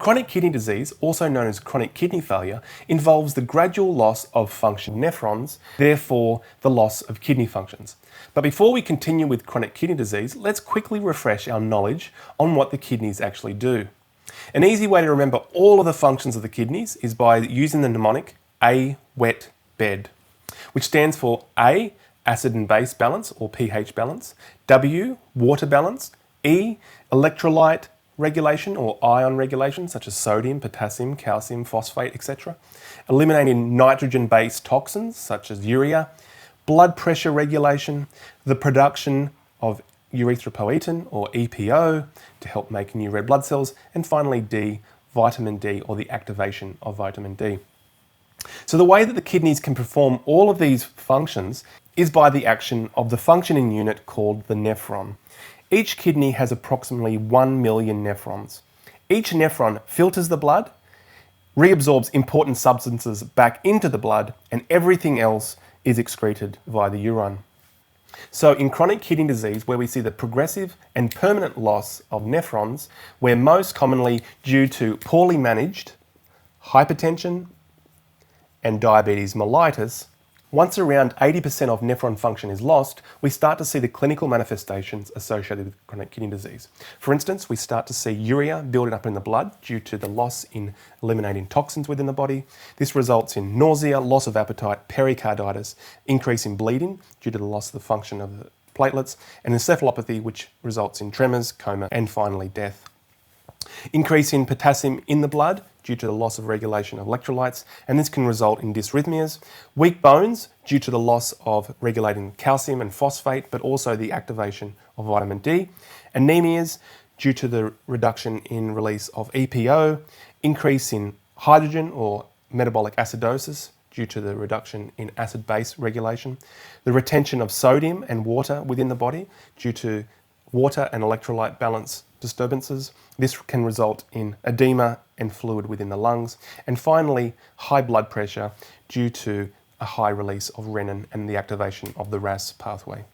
Chronic kidney disease, also known as chronic kidney failure, involves the gradual loss of function nephrons, therefore the loss of kidney functions. But before we continue with chronic kidney disease, let's quickly refresh our knowledge on what the kidneys actually do. An easy way to remember all of the functions of the kidneys is by using the mnemonic A wet bed, which stands for A, acid and base balance or pH balance, W, water balance, E, electrolyte regulation or ion regulation such as sodium, potassium, calcium, phosphate, etc. Eliminating nitrogen-based toxins such as urea, blood pressure regulation, the production of erythropoietin or EPO to help make new red blood cells, and finally D, vitamin D or the activation of vitamin D. So the way that the kidneys can perform all of these functions is by the action of the functioning unit called the nephron. Each kidney has approximately 1 million nephrons. Each nephron filters the blood, reabsorbs important substances back into the blood, and everything else is excreted via the urine. So in chronic kidney disease, where we see the progressive and permanent loss of nephrons, we're most commonly due to poorly managed hypertension and diabetes mellitus. Once around 80% of nephron function is lost, we start to see the clinical manifestations associated with chronic kidney disease. For instance, we start to see urea building up in the blood due to the loss in eliminating toxins within the body. This results in nausea, loss of appetite, pericarditis, increase in bleeding due to the loss of the function of the platelets, and encephalopathy, which results in tremors, coma, and finally death. Increase in potassium in the blood due to the loss of regulation of electrolytes, and this can result in dysrhythmias. Weak bones due to the loss of regulating calcium and phosphate, but also the activation of vitamin D. Anemias due to the reduction in release of EPO. Increase in hydrogen or metabolic acidosis due to the reduction in acid-base regulation. The retention of sodium and water within the body due to water and electrolyte balance disturbances. This can result in edema and fluid within the lungs. And finally, high blood pressure due to a high release of renin and the activation of the RAS pathway.